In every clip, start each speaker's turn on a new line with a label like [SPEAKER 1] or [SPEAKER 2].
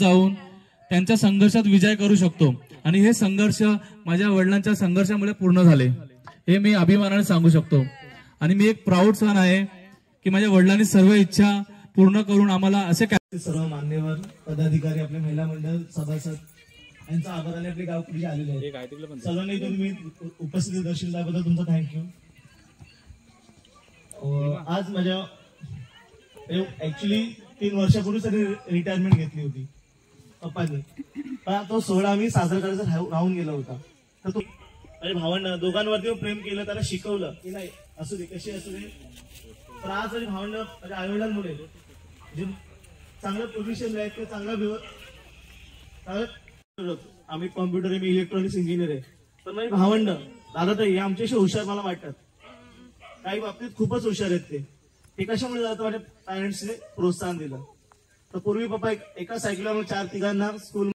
[SPEAKER 1] जाऊन त्यांच्या संघर्षात विजय करू शकतो आणि हे संघर्ष माझ्या वडिलांच्या संघर्षामुळे पूर्ण झाले हे मी अभिमानाने सांगू शकतो। आणि मी एक प्राऊड सन आहे की माझ्या वडिलांनी सर्व इच्छा पूर्ण करून आम्हाला असे
[SPEAKER 2] सर्व मान्यवर पदाधिकारी आपले महिला मंडळ सभासद यांचा आभाराने आपले गावकरी आलेले आहेत। सर्वांनी तुम्ही उपस्थिती दर्शवल्याबद्दल तुमचा थँक्यू। आज माझ्या ऍक्च्युली 3 वर्षापूर्वी सगळी रिटायरमेंट घेतली होती पप्पांनी, पण तो सोहळा आम्ही साजरा करायचा राहून गेला होता। तर तो माझ्या भावांना दोघांवरती प्रेम केलं, त्याला शिकवलं की नाही असू दे कशी असू दे, पण आज माझ्या भावांना माझ्या आईवडिलांमुळे जे चांगलं पोझिशन आहे ते चांगलं आम्ही कॉम्प्युटर आहे, मी इलेक्ट्रॉनिक्स इंजिनियर आहे, पण माझी भावंड दादा तर हे आमच्याशी हुशार मला वाटतात, काही बाबतीत खूपच हुशार आहेत ते कशामुळे जातं माझ्या पॅरेंट्सने प्रोत्साहन दिलं। तर पूर्वी पप्पा एका सायकलवर 4 तिघांना स्कूल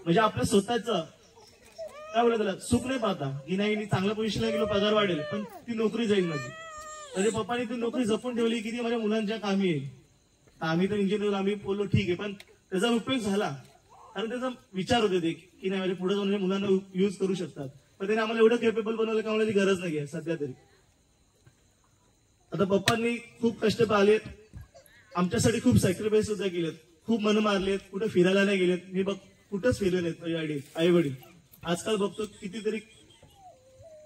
[SPEAKER 2] म्हणजे आपलं स्वतःच काय बोलत त्याला सुख नाही पाहता की नाही मी चांगल्या पोझिशनला गेलो पगार वाढेल, पण ती नोकरी जाईल माझी, म्हणजे पप्पाने ती नोकरी जपून ठेवली की ती माझ्या मुलांच्या कामी येईल। आम्ही तर इंजिनियर आम्ही बोललो ठीक आहे, पण त्याचा उपयोग झाला कारण त्याचा विचार होते ते की नाही म्हणजे पुढे जाऊन मुलांना युज करू शकतात, पण त्याने आम्हाला एवढं केपेबल बनवलं की आम्हाला ती गरज नाहीये सध्या तरी। आता पप्पांनी खूप कष्ट पाहिलेत, आमच्यासाठी खूप सॅक्रिफाईस सुद्धा केलेत, खूप मन मारलेत, कुठे फिरायला नाही गेलेत, मी बघ कुठंच फिरले नाहीत आई वडील। आजकाल बघतो कितीतरी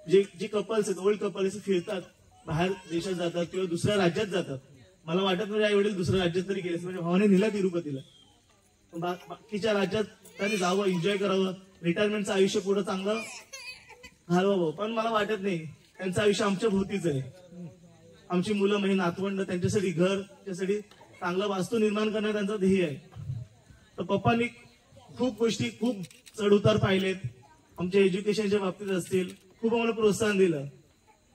[SPEAKER 2] जे कपल्स आहेत ओल्ड कपल्स फिरतात, बाहेर देशात जातात किंवा दुसऱ्या राज्यात जातात, मला वाटत नाही आई वडील दुसऱ्या राज्यात तरी गेले, म्हणजे भावाने नेला तिरुपतीला, बाकीच्या राज्यात त्यांनी जावं एन्जॉय करावं, रिटायरमेंटचं आयुष्य पुढे चांगलं घालवावं, पण मला वाटत नाही त्यांचं आयुष्य आमच्या भोवतीच आहे। आमची मुलं म्हणजे नातवंड त्यांच्यासाठी घर त्याच्यासाठी चांगलं वास्तू निर्माण करणं त्यांचं ध्येय आहे। तर पप्पांनी खूप गोष्टी खूप चढउतार पाहिलेत, आमच्या एज्युकेशनच्या बाबतीत असतील खूप आम्हाला प्रोत्साहन दिलं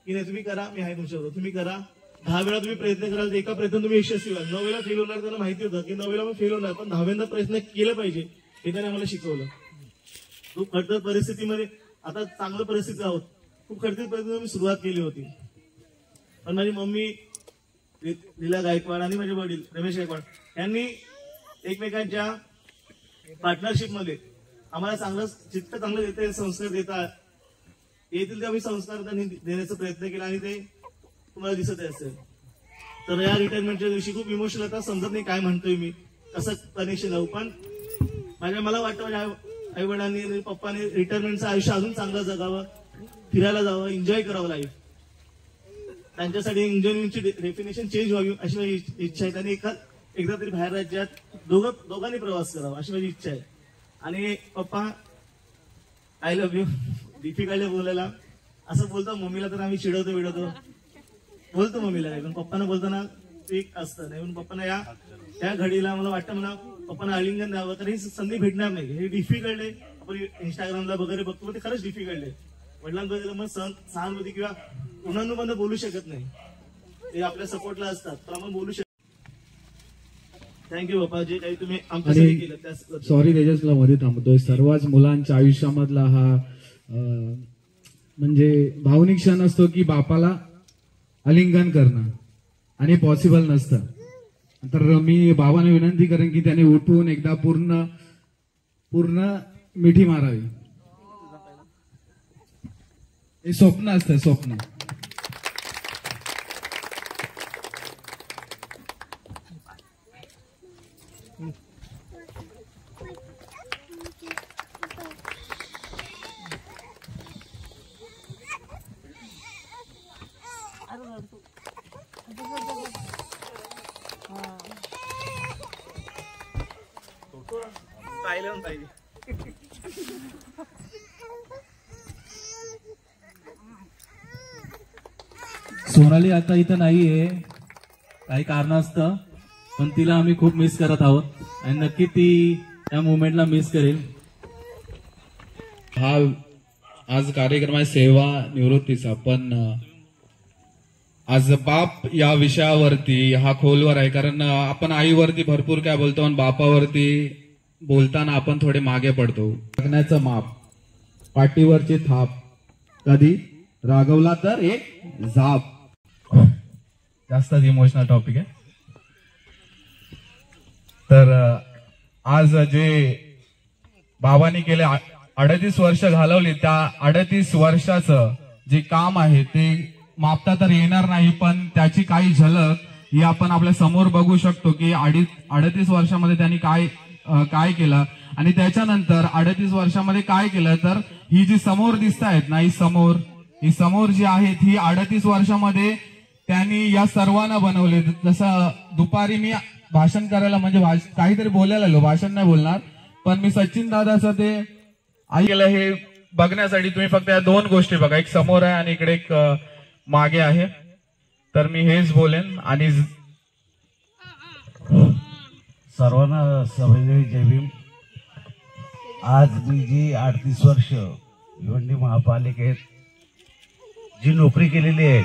[SPEAKER 2] की नाही तुम्ही करा, मी आहे तुमच्याबरोबर, तुम्ही करा, 10 वेळा तुम्ही प्रयत्न कराल तर एका प्रयत्न तुम्ही यशस्वी व्हाल, 9 वेळा फेल होणार त्यांना माहिती होतं की 9 वेळा मी फेल होणार, पण 10व्यांदा प्रयत्न केलं पाहिजे हे त्याने आम्हाला शिकवलं। खूप खडतर परिस्थितीमध्ये आता चांगल्या परिस्थितीत आहोत, खूप खडतर परिस्थितीत मी सुरुवात केली होती, पण माझी मम्मी लीला गायकवाड आणि माझे वडील रमेश गायकवाड यांनी एकमेकांच्या पार्टनरशिप मध्ये आम्हाला जितकं चांगलं देता येईल संस्कार देता येतील ते आम्ही संस्कार त्यांनी देण्याचा प्रयत्न केला आणि ते तुम्हाला दिसत असेल। तर या रिटायरमेंटच्या दिवशी खूप इमोशनल आता समजत नाही काय म्हणतोय मी, कसं कनेक्शन लावू, पण मला वाटतं माझ्या आई वडिलांनी पप्पाने रिटायरमेंटचं आयुष्य अजून चांगलं जगावं, फिरायला जावं, एन्जॉय करावं लाईफ, त्यांच्यासाठी एन्जॉयमेंटची डेफिनेशन चेंज व्हावी अशी माझी इच्छा आहे। त्यांनी एकदा तरी बाहेर राज्यात दोघांनी प्रवास करावा अशी माझी इच्छा आहे। आणि पप्पा आय लव्ह यू डिफिकल्ट बोलायला असं बोलतो मम्मीला, तर आम्ही चिडवतो बोलतो मम्मीला नाही, पण पप्पांना बोलताना एक असतं नाही, पण पप्पांना या घडीला मला वाटतं मला पप्पांना आलिंगन द्यावं, तर ही संधी भेटणार नाही, हे डिफिकल्ट आहे। आपण इंस्टाग्रामला वगैरे बघतो ते खरंच डिफिकल्ट आहे, वडिलांबद्दल मग सहानुभूती किंवा उन्हानुभूती बोलू शकत नाही, ते आपल्या सपोर्टला असतात, तर आपण बोलू शकतो। थँक्यू बाप्पा जे काही तुम्ही आमच्यासाठी केलं त्या।
[SPEAKER 3] सॉरी तेजसला मध्ये थांबतोय, सर्वच मुलांच्या आयुष्यामधला हा म्हणजे भावनिक क्षण असतो की बापाला आलिंगन करणं आणि पॉसिबल नसतं, तर मी बाबांना विनंती करेन की त्याने उठून एकदा पूर्ण मिठी मारावी, हे स्वप्न असतं स्वप्न।
[SPEAKER 1] सोनाली आता इथं नाहीये काही कारणास्तव, पण तिला आम्ही खूप मिस करत आहोत आणि नक्की ती त्या मुवमेंटला मिस करेल।
[SPEAKER 3] हा आज कार्यक्रम आहे सेवा निवृत्तीचा, पण आज बाप या विषयावरती हा खोलवर आहे, कारण आपण आईवरती भरपूर काय बोलतो आणि बापावरती बोलताना आपण थोडे मागे पडतो। जगण्याचं माप, पाठीवरची थाप, कधी रागवला तर एक झाप, जास्त इमोशनल टॉपिक आहे। तर आज जे बाबांनी गेले 38 वर्ष घालवली, त्या 38 वर्षाचं जे काम आहे ते मापता तर येणार नाही, पण त्याची काही झलक ही आपण आपल्या समोर बघू शकतो की 38 वर्षामध्ये त्यांनी काय केलं आणि त्याच्यानंतर 38 वर्षामध्ये काय केलं. तर ही जी समोर दिसत आहेत ना, ही समोर जी आहेत ही 38 वर्षामध्ये त्यांनी या सर्वांना बनवले. जसं दुपारी मी भाषण करायला म्हणजे काहीतरी बोलायला आलो, भाषण नाही बोलणार, पण मी सचिन दादाचं ते ऐकलं हे बघण्यासाठी तुम्ही फक्त या 2 गोष्टी बघा, एक समोर आहे आणि इकडे एक मागे आहे. तर मी हेच बोलेन आणि
[SPEAKER 4] सर्वांना सभेने जय भीम. आज मी जी 38 वर्ष भिवंडी महापालिकेत जी नोकरी केलेली आहे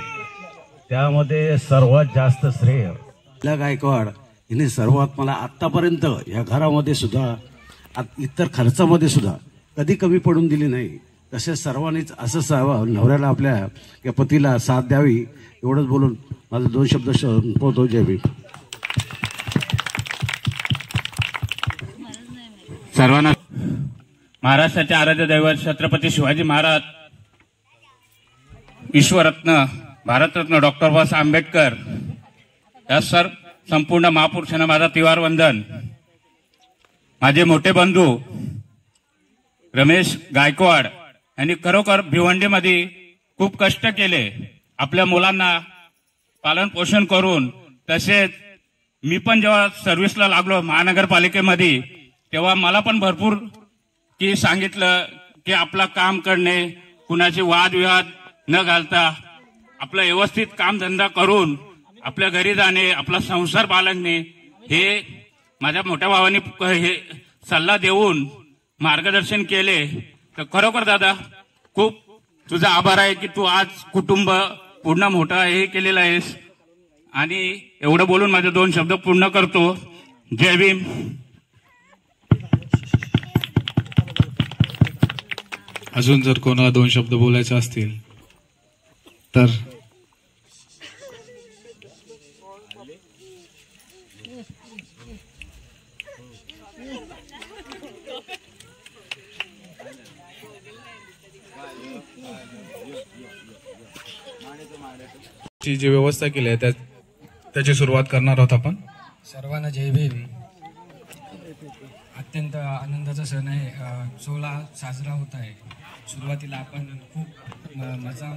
[SPEAKER 4] त्यामध्ये सर्वात जास्त श्रेय गायकवाड हिने सर्वात मला आतापर्यंत या घरामध्ये सुद्धा इतर खर्चामध्ये सुद्धा कधी कमी पडून दिली नाही. तसेच सर्वांनीच असं नवऱ्याला आपल्या या पतीला साथ द्यावी एवढंच बोलून माझे 2 शब्द संपवतो. जय भीम.
[SPEAKER 5] सर्वांना महाराष्ट्राचे आराध्य दैवत छत्रपती शिवाजी महाराज, विश्वरत्न भारतरत्न डॉक्टर बाबासाहेब आंबेडकर या संपूर्ण महापुरुषांना माझा तिवार वंदन. माझे मोठे बंधू रमेश गायकवाड यांनी खरोखर भिवंडीमध्ये खूप कष्ट केले, आपल्या मुलांना पालन पोषण करून. तसेच मी पण जेव्हा सर्व्हिसला लागलो महानगरपालिकेमध्ये तेव्हा मला पण भरपूर की सांगितलं की आपलं काम करणे, कुणाचे वादविवाद न घालता आपलं व्यवस्थित कामधंदा करून आपल्या घरी जाणे, आपला संसार बाळगणे, हे माझ्या मोठ्या भावाने हे सल्ला देऊन मार्गदर्शन केले. तर खरोखर दादा खूप तुझा आभार आहे की तू आज कुटुंब पूर्ण मोठा हे केलेलं आहेस. आणि एवढं बोलून माझे 2 शब्द पूर्ण करतो. जय भीम.
[SPEAKER 3] अजून जर कोणाला 2 शब्द बोलायचे असतील तर जी व्यवस्था केली आहे त्याची सुरुवात करणार आहोत आपण.
[SPEAKER 6] सर्वांना जय भीम. अत्यंत आनंदाचा सण आहे. सोहळा साजरा होत आहे. सुरुवातीला आपण खूप मजा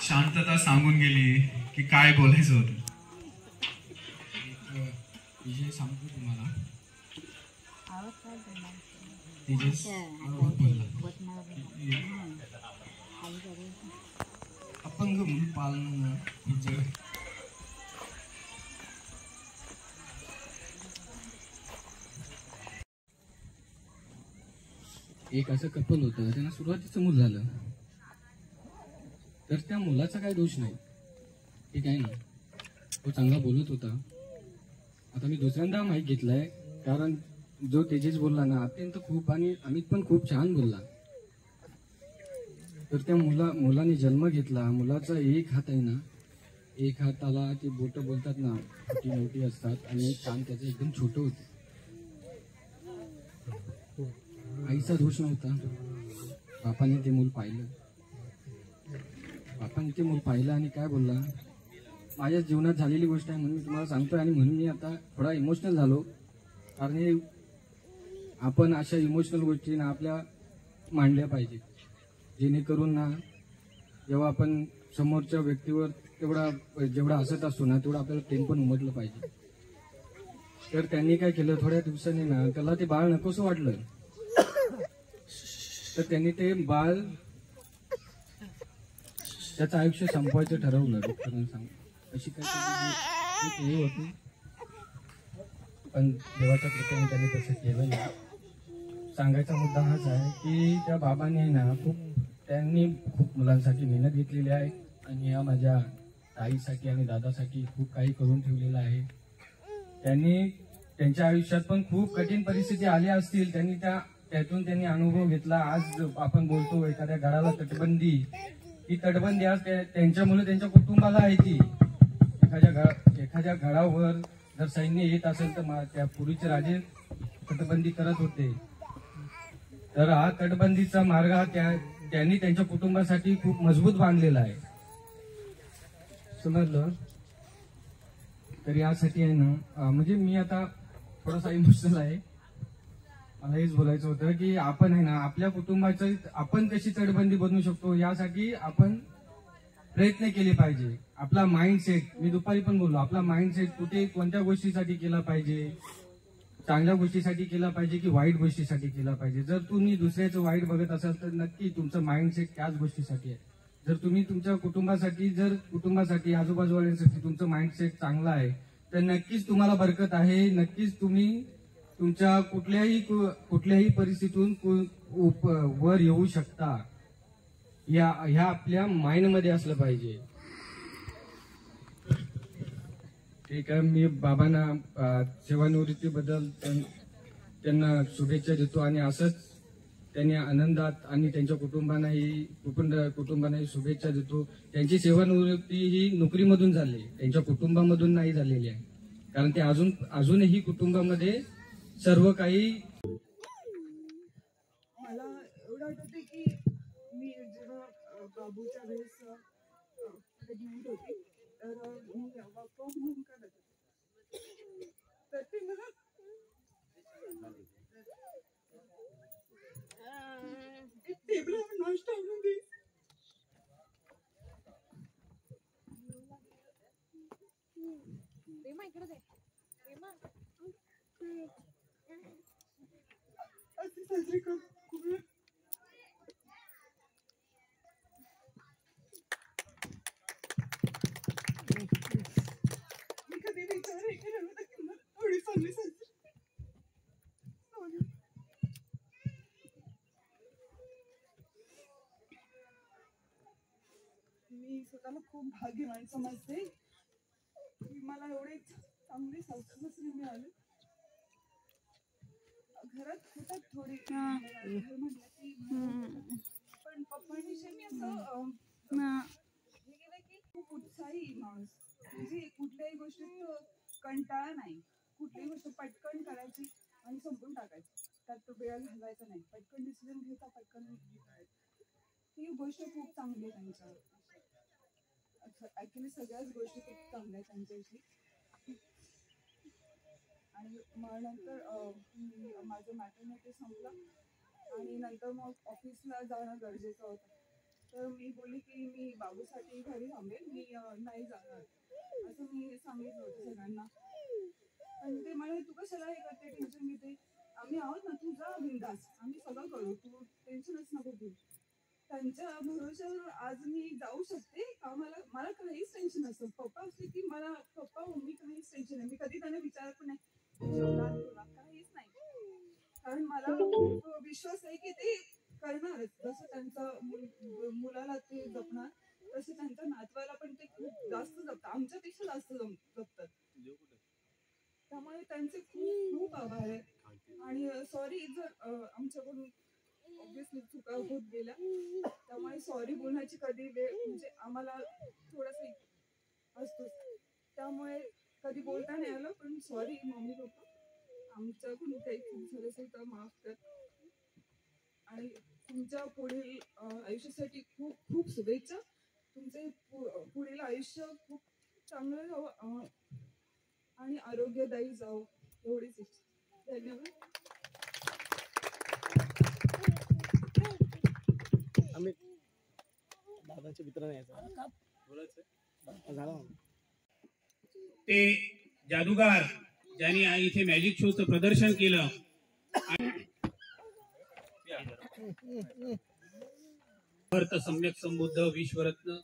[SPEAKER 3] शांतता सांगून गेली की काय बोलायचं होतं.
[SPEAKER 6] विजय सांगतो तुम्हाला. अपंग म्हणून पालन एक असं कपल होतं, त्यांना सुरुवातीचं मूल झालं. तर त्या मुलाचा काही दोष नाही, ठीक आहे ना, तो चांगला बोलत होता. आता मी दुसऱ्यांदा माहीत घेतलाय कारण जो तेजेश बोलला ना अत्यंत खूप आणि अमित पण खूप छान बोलला. तर त्या मुलाने जन्म घेतला. मुलाचा एक हात आहे ना, एक हाताला ते बोट बोलतात ना मोठी मोठी असतात आणि एक कान त्याचं एकदम छोटं होतं. आईचा दोष नव्हता. बापाने ते मूल पाहिलं. बापाने ते मूल पाहिलं आणि काय बोलला, माझ्या जीवनात झालेली गोष्ट आहे म्हणून मी तुम्हाला सांगतोय. आणि म्हणून मी आता थोडा इमोशनल झालो कारण आपण अशा इमोशनल गोष्टी ना आपल्या मांडल्या पाहिजेत, जेणेकरून ना जेव्हा आपण समोरच्या व्यक्तीवर जेवढा हसत असतो ना तेवढं आपल्याला प्रेम पण उमटलं पाहिजे. तर त्यांनी काय केलं, थोड्या दिवसांनी ना त्याला ते बाळ नकोसं वाटलं. तर त्यांनी ते बाळ त्याचं आयुष्य संपवायचं ठरवलं. डॉक्टरांना सांग अशी काही हे होती, पण देवाच्या कृपेने त्यांनी तसं केलं नाही. सांगायचा मुद्दा हाच आहे की त्या बाबांनी ना त्यांनी खूप मुलांसाठी मेहनत घेतलेली आहे आणि या माझ्या ताईसाठी आणि दादासाठी खूप काही करून ठेवलेलं आहे. त्यांनी त्यांच्या आयुष्यात पण खूप कठीण परिस्थिती आल्या असतील, त्यांनी त्या त्यातून त्यांनी अनुभव घेतला. आज आपण बोलतो एखाद्या गडाला तटबंदी, ही तटबंदी आज त्यांच्यामुळे त्यांच्या कुटुंबाला आहे. ती एखाद्या गडावर जर सैन्य येत असेल तर त्या पूर्वीचे राजे तटबंदी करत होते. तर हा तटबंदीचा मार्ग हा त्यांनी त्यांच्या कुटुंबासाठी खूप मजबूत बांधलेला आहे. समजलं. तर यासाठी आहे ना, म्हणजे मी आता थोडासा इमोशनल आहे. मला हेच बोलायचं होतं की आपण आहे ना आपल्या कुटुंबाचं आपण कशी तटबंदी बनवू शकतो यासाठी आपण प्रयत्न केले पाहिजे. आपला माइंडसेट, मी दुपारी पण बोललो, आपला माइंडसेट कुठे कोणत्या गोष्टीसाठी केला पाहिजे, चांगल्या गोष्टीसाठी केला पाहिजे की वाईट गोष्टीसाठी केला पाहिजे. जर तुम्ही दुसऱ्याचं वाईट बघत असाल तर नक्की तुमचं माइंडसेट त्याच गोष्टीसाठी आहे. जर तुम्ही तुमच्या कुटुंबासाठी आजूबाजूवाल्यांसाठी तुमचं माइंडसेट चांगलं आहे तर नक्कीच तुम्हाला बरकत आहे. नक्कीच तुम्ही तुमच्या कुठल्याही परिस्थितीतून वर येऊ शकता. ह्या आपल्या माइंडमध्ये असलं पाहिजे. ठीक आहे. मी बाबांना सेवानिवृत्तीबद्दल त्यांना शुभेच्छा देतो आणि असंच त्यांनी आनंदात आणि त्यांच्या कुटुंबांनाही शुभेच्छा देतो. त्यांची सेवानिवृत्ती ही नोकरीमधून झाली, त्यांच्या कुटुंबामधून नाही झालेली आहे. कारण ते अजूनही कुटुंबामध्ये सर्व काही.
[SPEAKER 7] मला एवढं आठवते की मी जेव्हा बाबूच्या वेळेस प्रेग्नेंट होती तर मी वर्क फ्रॉम होम करत होते. तर ते मला टेबलवर नाश्ता आणून दे. असे साजरे करू. मी कधी विचारही केला नव्हता की मला थोडी चांगली साजरी. मी स्वतःला खूप भाग्यवान समजते की मला एवढे चांगले सासू-सासरे मिळाले. घरात होतात थोडी म्हटलं की पण पप्पांविषयी मी असं हे केलं की खूप उत्साही माणूस, म्हणजे कुठल्याही गोष्टीत कंटाळा नाही. कुठलीही गोष्ट पटकन करायची आणि संपून टाकायची, त्यात तो वेळ घालवायचा नाही. पटकन डिसिजन घ्यायचा, पटकन करायचं. ही गोष्ट खूप चांगली आहे त्यांच्या. ऍक्च्युली सगळ्याच गोष्टी खूप चांगल्या आहेत त्यांच्याविषयी. आणि मग नंतर माझं मॅटर्निटी संपलं आणि नंतर मग ऑफिसला जाणं गरजेचं होतं. तर मी बोलली की मी बाबूसाठी घरी थांबेल, मी नाही जाणार असं मी सांगितलं होतं सगळ्यांना. पण ते म्हणाले तू कशाला हे करते, टेन्शन घेते, आम्ही आहोत ना, तू जा बिंदास, आम्ही सगळं करू, तू टेन्शनच नको घेऊ. त्यांच्या भरोश्यावर आज मी जाऊ शकते. मला काहीच टेन्शन नसतं. पप्पा असते की मला पप्पा मम्मी काहीच टेन्शन नाही. मी कधी त्यांना विचारत पण नाही काहीच नाही, कारण मला खूप विश्वास आहे की ते करणारच. जसं त्यांचं मुलाला ते जपणार तसे त्यांच्या नातवाला पण ते खूप जास्त जपतात, आमच्यापेक्षा जास्त जपतात. त्यामुळे त्यांचे खूप खूप आभार आहे. आणि सॉरी जर आमच्याकडून ऑब्विसली चुका होत गेल्या, त्यामुळे सॉरी बोलण्याची कधी वेळ म्हणजे आम्हाला थोडंसं असतोच. त्यामुळे कधी बोलता नाही आलं, पण सॉरी मम्मी पप्पा, आमच्याकडून काही चूक झालं असेल तर माफ कर. आणि तुमच्या पुढील आयुष्यासाठी खूप खूप शुभेच्छा. तुमचे पुढील आयुष्य खूप चांगलं जावं आणि आरोग्यदायी जावं एवढीच इच्छा. धन्यवाद.
[SPEAKER 2] दादाचे मित्र नाही
[SPEAKER 8] ते जादूगार ज्यांनी इथे मॅजिक शोचं प्रदर्शन केलं. भारत सम्यक संबुद्ध विश्वरत्न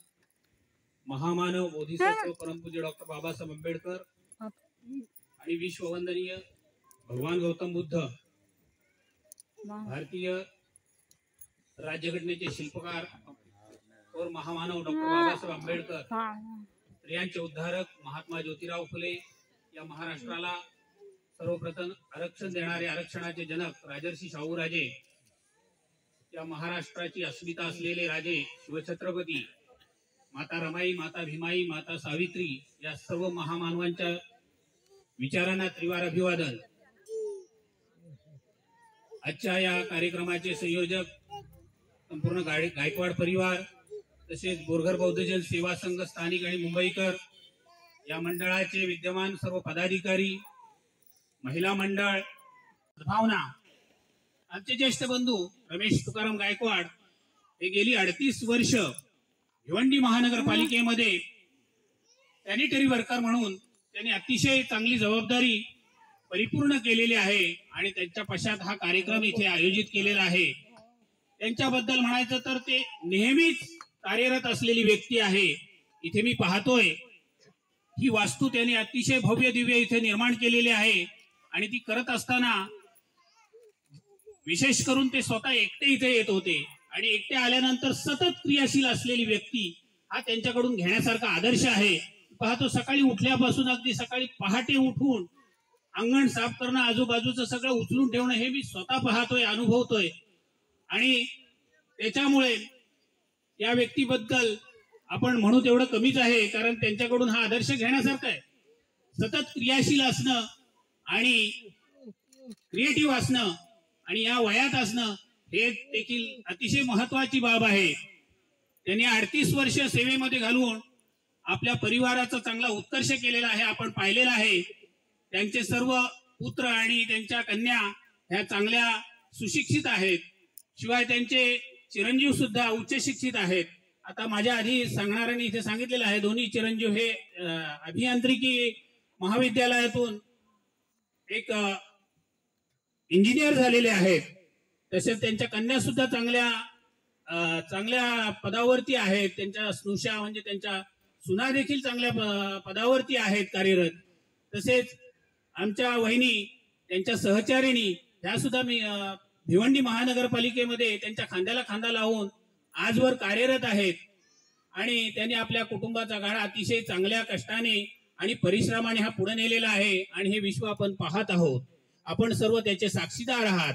[SPEAKER 8] महामानव बोधिसत्व परमपूज्य डॉक्टर बाबासाहेब आंबेडकर आणि विश्ववंदनीय भगवान गौतम बुद्ध, भारतीय राज्यघटनेचे शिल्पकार और महामानव डॉक्टर बाबासाहेब आंबेडकर, स्त्रियांचे उद्धारक महात्मा ज्योतिराव फुले या महाराष्ट्राला सर्वप्रथम आरक्षण देणारे आरक्षणाचे जनक राजर्षी शाहूराजे, या महाराष्ट्राची अस्मिता असलेले राजे शिवछत्रपती, माता रमाई, माता भीमाई, माता सावित्री या सर्व महामानवांच्या विचारांना त्रिवार अभिवादन. आजच्या या कार्यक्रमाचे संयोजक संपूर्ण गायकवाड परिवार, तसेच बोरघर बौद्धजन सेवा संघ स्थानिक आणि मुंबईकर या मंडळाचे विद्यमान सर्व पदाधिकारी, महिला मंडळ, भावना, आमचे ज्येष्ठ बंधू रमेश तुकाराम गायकवाड हे गेली 38 वर्ष भिवंडी महानगरपालिकेमध्ये सॅनिटरी वर्कर म्हणून त्यांनी अतिशय चांगली जबाबदारी परिपूर्ण केलेली आहे आणि त्यांच्या पश्चात हा कार्यक्रम इथे आयोजित केलेला आहे. त्यांच्याबद्दल म्हणायचं तर ते नेहमीच कार्यरत असलेली व्यक्ती आहे. इथे मी पाहतोय ही वास्तू त्यांनी अतिशय भव्य दिव्य इथे निर्माण केलेली आहे आणि ती करत असताना विशेष करून ते स्वतः एकटे इथे येत होते आणि एकटे आल्यानंतर सतत क्रियाशील असलेली व्यक्ती हा त्यांच्याकडून घेण्यासारखा आदर्श आहे. पाहतो सकाळी उठल्यापासून अगदी सकाळी पहाटे उठून अंगण साफ करणं, आजूबाजूचं सगळं उचलून ठेवणं हे मी स्वतः पाहतोय, अनुभवतोय आणि त्याच्यामुळे या व्यक्तीबद्दल आपण म्हणू तेवढं कमीच आहे, कारण त्यांच्याकडून हा आदर्श घेण्यासारखा आहे. सतत क्रियाशील असणं आणि क्रिएटिव्ह असणं आणि या वयात असणं हे देखील अतिशय महत्वाची बाब आहे. त्यांनी 38 वर्ष सेवेमध्ये घालून आपल्या परिवाराचा चांगला उत्कर्ष केलेला आहे, आपण पाहिलेला आहे. त्यांचे सर्व पुत्र आणि त्यांच्या कन्या ह्या चांगल्या सुशिक्षित आहेत, शिवाय त्यांचे चिरंजीव सुद्धा उच्च शिक्षित आहेत. आता माझ्या आधी सांगणाऱ्यांनी इथे सांगितलेलं आहे, दोन्ही चिरंजीव हे अभियांत्रिकी महाविद्यालयातून एक इंजिनियर झालेले आहेत. तसेच त्यांच्या कन्या सुद्धा चांगल्या पदावरती आहेत. त्यांच्या स्नुषा म्हणजे त्यांच्या सुना देखील चांगल्या पदावरती आहेत कार्यरत. तसेच आमच्या वहिनी, त्यांच्या सहचारिणी ह्या सुद्धा मी भिवंडी महानगरपालिकेमध्ये त्यांच्या खांद्याला खांदा लावून आजवर कार्यरत आहेत आणि त्यांनी आपल्या कुटुंबाचा गाडा अतिशय चांगल्या कष्टाने आणि परिश्रमाने हा पुढे नेलेला आहे आणि हे विश्व आपण पाहत आहोत. आपण सर्व त्याचे साक्षीदार आहात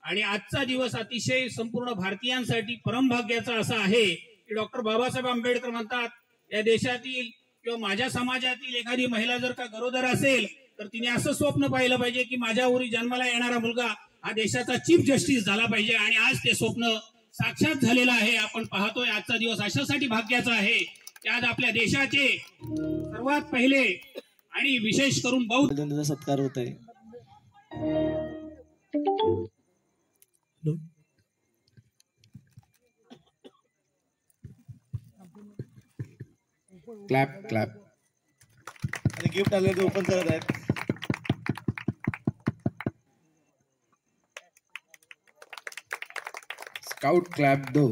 [SPEAKER 8] आणि आजचा दिवस अतिशय संपूर्ण भारतीयांसाठी परमभाग्याचा असा आहे की डॉक्टर बाबासाहेब आंबेडकर म्हणतात, या देशातील किंवा माझ्या समाजातील एखादी महिला जर का गरोदर असेल तर तिने असं स्वप्न पाहिलं पाहिजे की माझ्या उरी जन्माला येणारा मुलगा हा देशाचा चीफ जस्टिस झाला पाहिजे आणि आज ते स्वप्न साक्षात झालेलं आहे. आपण पाहतोय आजचा दिवस अशासाठी भाग्याचा आहे की आज आपल्या देशाचे सर्वात पहिले आणि विशेष करून बौद्ध
[SPEAKER 2] सत्कार होत आहे.
[SPEAKER 3] Clap clap.
[SPEAKER 2] आणि गिफ्ट आले ते ओपन करत आहेत.
[SPEAKER 3] स्काउट क्लॅप दो.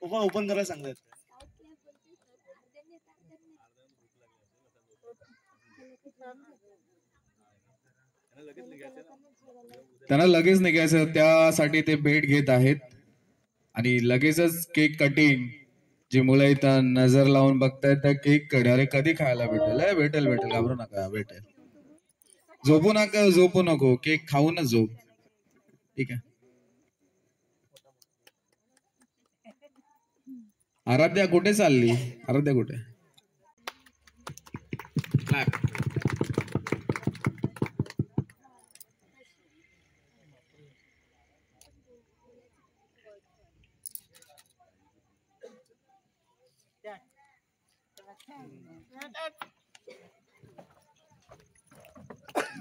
[SPEAKER 2] ओपन करायला सांगतात.
[SPEAKER 3] त्यांना लगेच निघायचं, त्यासाठी ते भेट घेत आहेत आणि लगेचच केक कटिंग. जी मुलं इथं नजर लावून बघतायत त्या केक कडे, अरे कधी खायला भेटेल? भेटेल भेटेल, घाबरू नका, भेटेल. झोपू नको, केक खाऊनच झोप. ठीक आहे. आराध्या कुठे चालली? आराध्या कुठे? क्लॅप.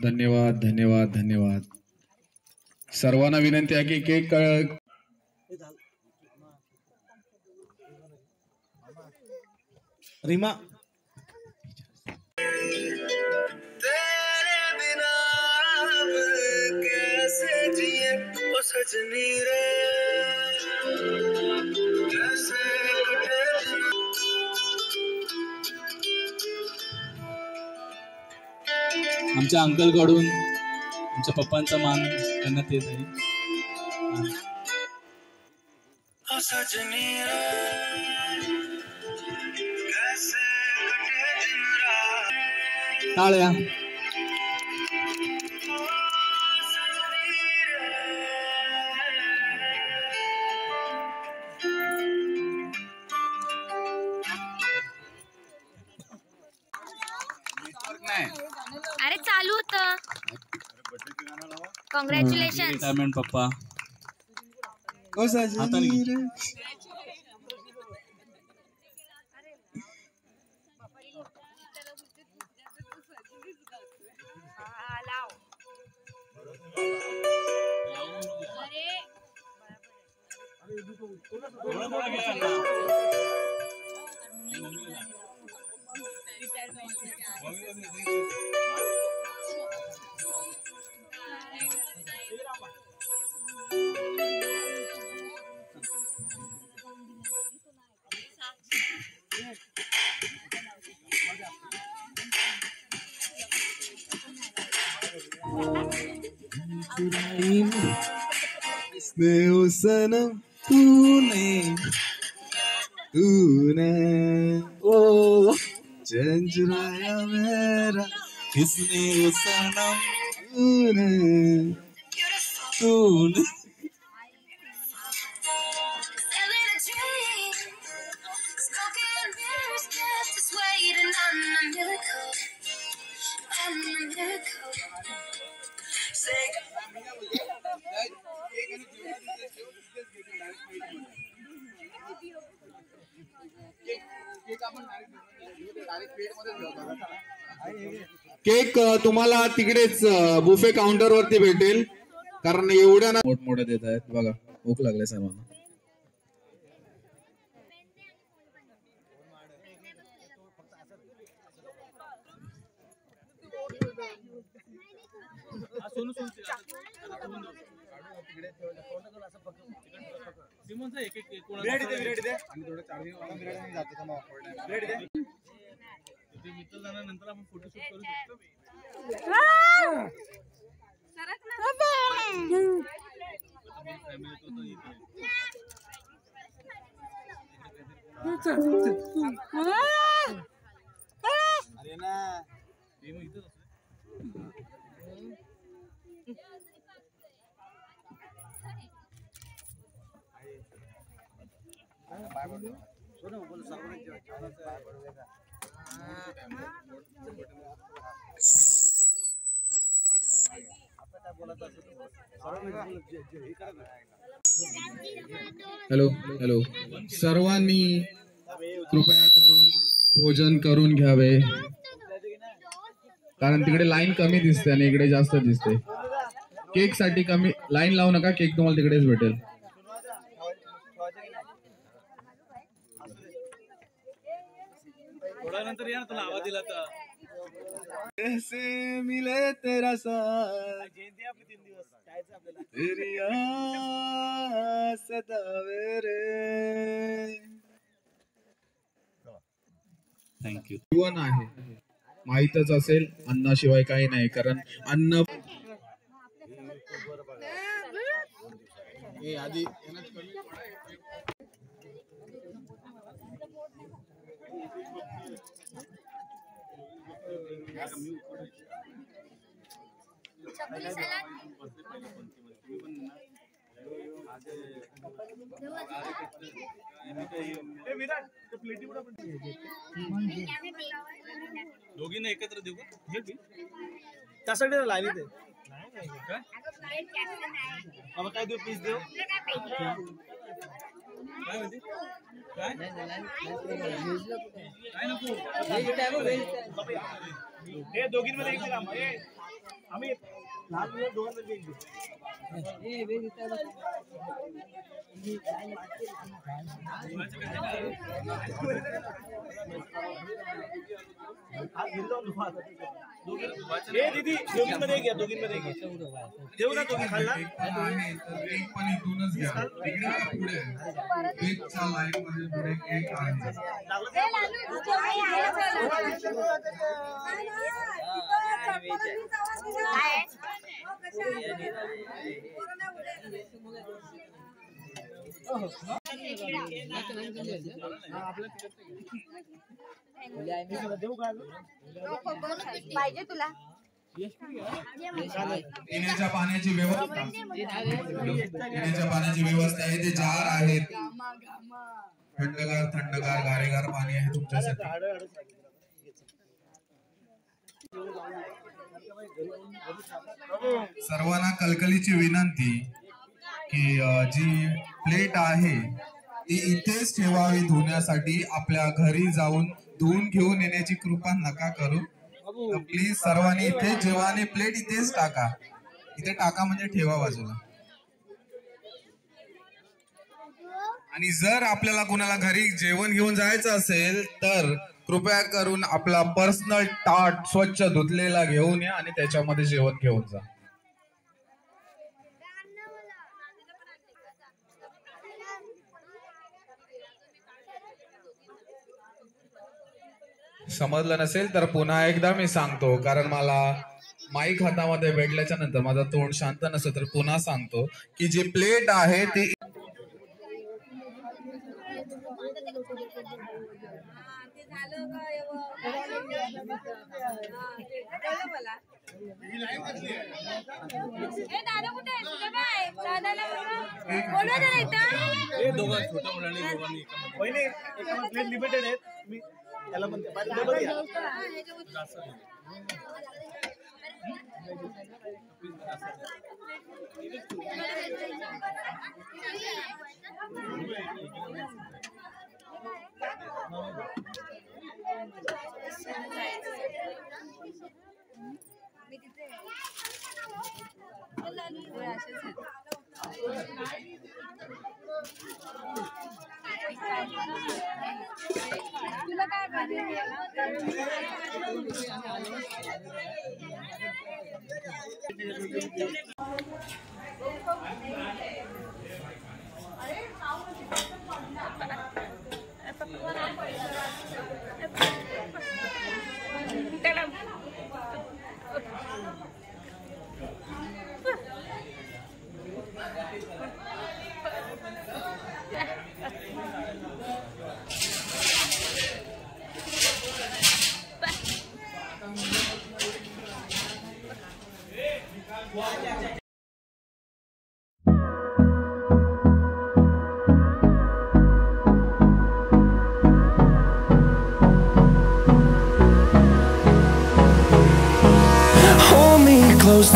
[SPEAKER 3] धन्यवाद धन्यवाद धन्यवाद. सर्वांना विनंती आहे की केक
[SPEAKER 2] रीमा
[SPEAKER 9] सजनी रे
[SPEAKER 1] आमच्या अंकल कडून आमच्या पप्पांचा मान करण्यात येत आहे.
[SPEAKER 9] सजनी रे कैसे टाळ्या.
[SPEAKER 10] अरे चालू होतं. कॉंग्रॅच्युलेशन
[SPEAKER 9] रिटायरमेंट पप्पा.
[SPEAKER 11] इसने सनम तूने ओ चैन चुराया मेरा, किसने सनम तूने
[SPEAKER 9] केक तुम्हाला तिकडेच बुफे काउंटर वरती भेटेल, कारण एवढ्या ना मोठमोठ्या देत आहेत बघा. भूक लागले सर्वांना.
[SPEAKER 1] नंतर आपण फोटोशूट करू शकतो.
[SPEAKER 11] अरे ना
[SPEAKER 9] हॅलो हॅलो. सर्वांनी कृपया करून भोजन करून घ्यावे, कारण तिकडे लाईन कमी दिसते आणि इकडे जास्त दिसते. केक साठी कमी लाईन लावू नका, केक तुम्हाला तिकडेच भेटेल.
[SPEAKER 1] थोड्या नंतर या तुला आवाज दिला तर
[SPEAKER 11] कैसे मिले तेरा साथ, तेरी सतावे रे.
[SPEAKER 9] थँक्यू. जीवन आहे माहीतच असेल, अन्नाशिवाय काही नाही, कारण अन्न आधी
[SPEAKER 1] दोघींना एकत्र देऊ का?
[SPEAKER 2] त्यासाठी लाईन येते बाबा. काय देऊ? पीस देऊ?
[SPEAKER 1] काय म्हणते? काय नको?
[SPEAKER 2] हे दोघींमध्ये एक काम आम्ही लहान मुलं दोघांमध्ये एक देऊ. दीदी दोघींमध्ये घ्या, दोघींमध्ये घ्या. देऊ ना दोघी खाल्ला.
[SPEAKER 9] पण इथूनच घ्या. तिकडे पुढे केकच्या लाईन मध्ये पुढे केक आहे.
[SPEAKER 10] पाहिजे तुला
[SPEAKER 9] पिण्याच्या पाण्याची व्यवस्था आहे, ते जार आहेत, थंडगार गारेगार पाणी आहे तुमच्यासाठी. सर्वांना कलकलीची विनंती की जी प्लेट आहे ती इथेच ठेवावी धुण्यासाठी. आपल्या घरी जाऊन धुवून घेऊन येण्याची कृपा नका करू. प्लीज सर्वांनी इथे जेवा आणि प्लेट इथेच टाका. इथे टाका म्हणजे ठेवा बाजूला. आणि जर आपल्याला कुणाला घरी जेवण घेऊन जायचं असेल तर कृपया करून आपला पर्सनल ताट स्वच्छ धुतलेला घेऊन या आणि त्याच्यामध्ये जेवण घेऊन जा. समजलं नसेल तर पुन्हा एकदा मी सांगतो, कारण मला माईक हातामध्ये भेटल्याच्या नंतर माझं तोंड शांत नसतं, तर पुन्हा सांगतो की जी प्लेट आहे ती
[SPEAKER 2] लिमिटेड आहेत. मी त्याला म्हणते
[SPEAKER 10] तुला काय पाहिजे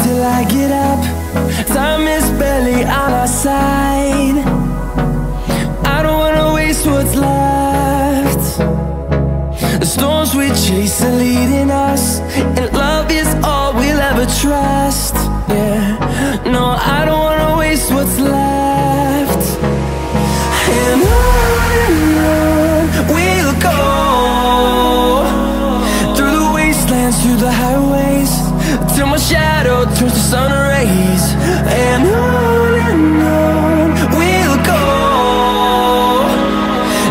[SPEAKER 12] till I get up. Time is barely on our side. I don't wanna waste what's left. The storms we chase are leading us, and love is all we'll ever trust. Yeah, no, I don't wanna waste what's left. And on we'll go, through the wastelands, through the highways, till my shadow turns to sun rays. And on we'll go,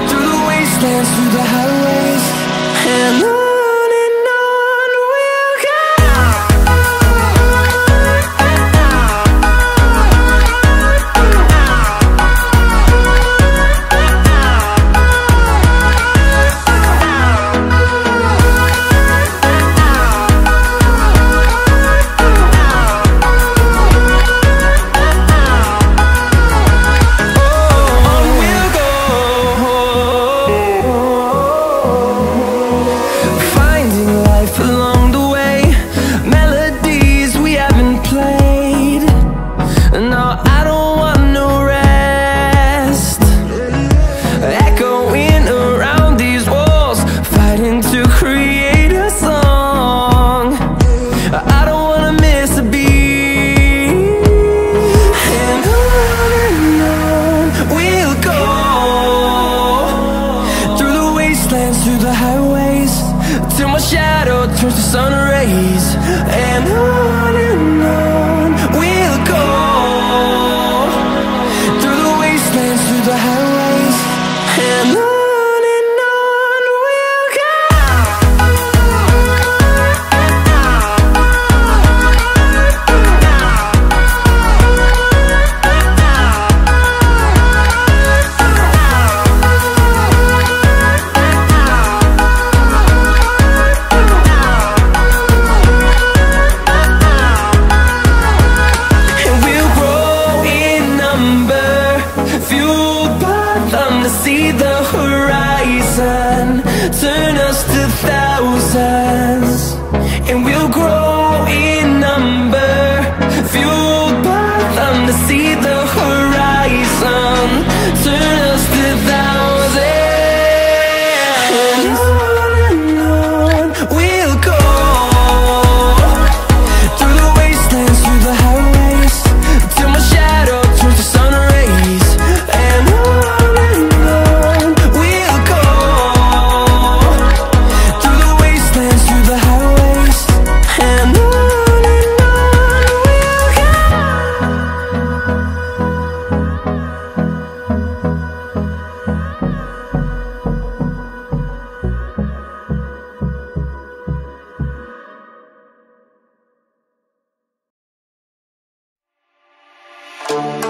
[SPEAKER 12] through the wastelands, through the highways, and on we'll go. Through the highways, till my shadow turns to sun rays. And on we'll go, through the wastelands, through the highways, and on we'll go. Thank you.